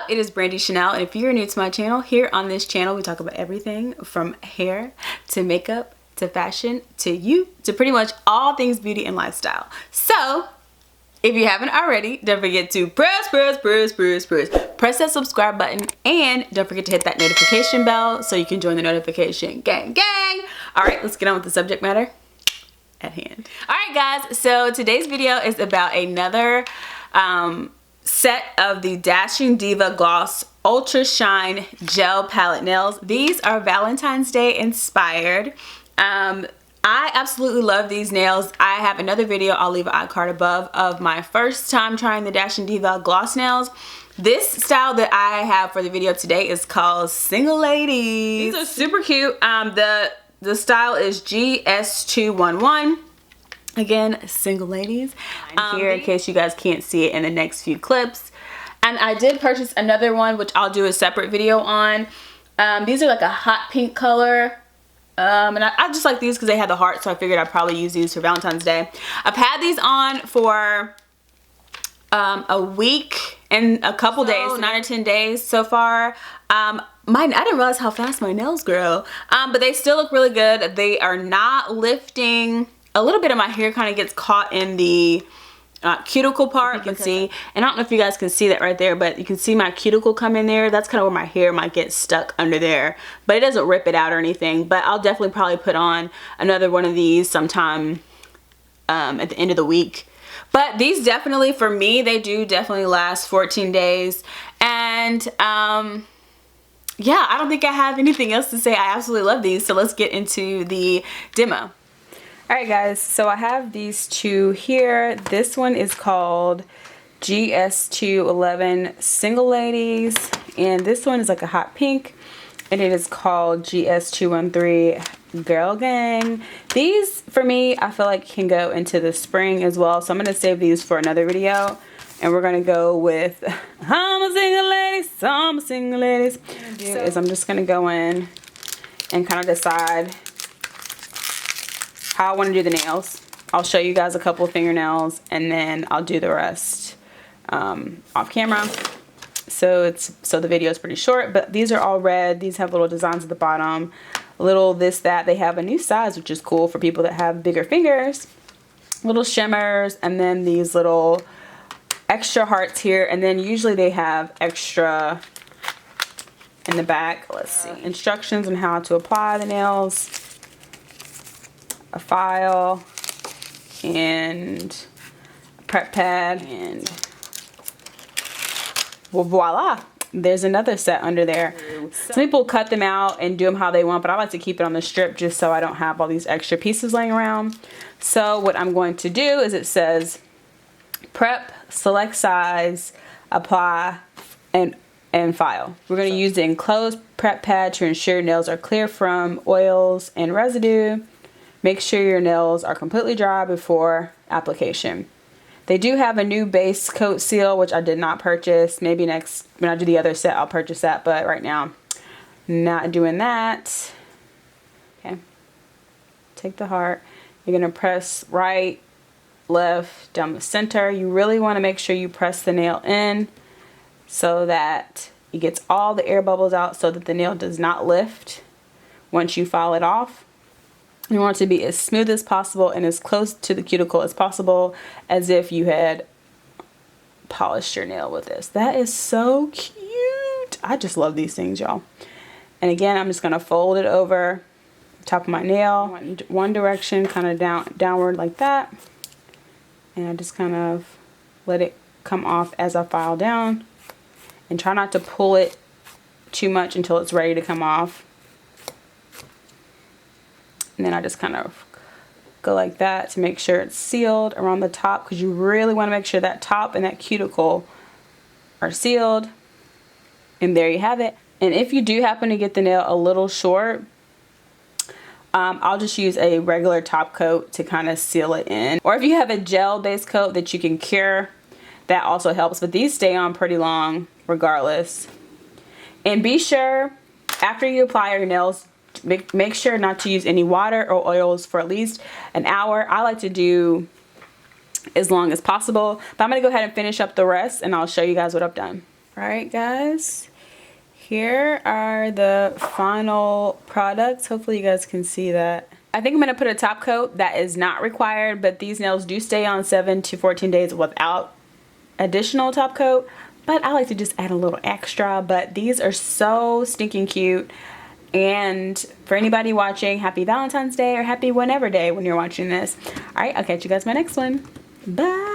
up? It is Brandy Chanell, and if you're new to my channel, here on this channel we talk about everything from hair to makeup to fashion to you to pretty much all things beauty and lifestyle. So if you haven't already, don't forget to press that subscribe button, and don't forget to hit that notification bell so you can join the notification gang. All right, let's get on with the subject matter at hand. All right guys, so today's video is about another set of the Dashing Diva Gloss Ultra Shine Gel Palette Nails. These are Valentine's Day inspired. I absolutely love these nails. I have another video, I'll leave an iCard above, of my first time trying the Dashing Diva gloss nails. This style that I have for the video today is called Single Ladies. These are super cute. The style is GS211. Again, Single Ladies. Here in case you guys can't see it in the next few clips. And I did purchase another one, which I'll do a separate video on. These are like a hot pink color. And I just like these because they had the heart, so I figured I'd probably use these for Valentine's Day. I've had these on for a week and a couple days, 9 or 10 days so far. I didn't realize how fast my nails grow, but they still look really good. They are not lifting. A little bit of my hair kind of gets caught in the cuticle part, you can see, and I don't know if you guys can see that right there, but you can see my cuticle come in there. That's kind of where my hair might get stuck under there, but it doesn't rip it out or anything. But I'll definitely probably put on another one of these sometime at the end of the week. But these definitely, for me, they do definitely last 14 days. And yeah, I don't think I have anything else to say. I absolutely love these, so let's get into the demo. Alright guys, so I have these two here. This one is called GS211 Single Ladies, and this one is like a hot pink, and it is called GS213 Girl Gang. These, for me, I feel like can go into the spring as well, so I'm going to save these for another video. And we're going to go with I'm a single lady, so I'm a single lady. So I'm just going to go in and kind of decide how I want to do the nails. I'll show you guys a couple of fingernails, and then I'll do the rest off camera. So the video is pretty short, but these are all red. These have little designs at the bottom, little this, that. They have a new size, which is cool for people that have bigger fingers. Little shimmers, and then these little extra hearts here, and then usually they have extra in the back. Let's see, instructions on how to apply the nails, a file, and a prep pad, and well, voila, there's another set under there. Some people cut them out and do them how they want, but I like to keep it on the strip just so I don't have all these extra pieces laying around. So what I'm going to do is, it says prep, select size, apply, and file. We're going to use the enclosed prep pad to ensure nails are clear from oils and residue. Make sure your nails are completely dry before application. They do have a new base coat seal, which I did not purchase. Maybe next, when I do the other set, I'll purchase that, but right now, not doing that. Okay. Take the heart. You're going to press right, left, down the center. You really want to make sure you press the nail in so that it gets all the air bubbles out, so that the nail does not lift once you file it off. You want it to be as smooth as possible and as close to the cuticle as possible, as if you had polished your nail with this. That is so cute. I just love these things, y'all. And again, I'm just going to fold it over the top of my nail, one direction, kind of downward like that. And I just kind of let it come off as I file down, and try not to pull it too much until it's ready to come off. And then I just kind of go like that to make sure it's sealed around the top, because you really want to make sure that top and that cuticle are sealed. And there you have it. And if you do happen to get the nail a little short, I'll just use a regular top coat to kind of seal it in. Or if you have a gel base coat that you can cure, that also helps. But these stay on pretty long regardless. And be sure, after you apply your nails, make sure not to use any water or oils for at least an hour. I like to do as long as possible, but I'm going to go ahead and finish up the rest, and I'll show you guys what I've done. Alright guys, here are the final products. Hopefully you guys can see that. I think I'm going to put a top coat. That is not required, but these nails do stay on 7 to 14 days without additional top coat. But I like to just add a little extra. But these are so stinking cute. And for anybody watching, happy Valentine's Day or happy whenever day when you're watching this. Alright, I'll catch you guys in my next one. Bye!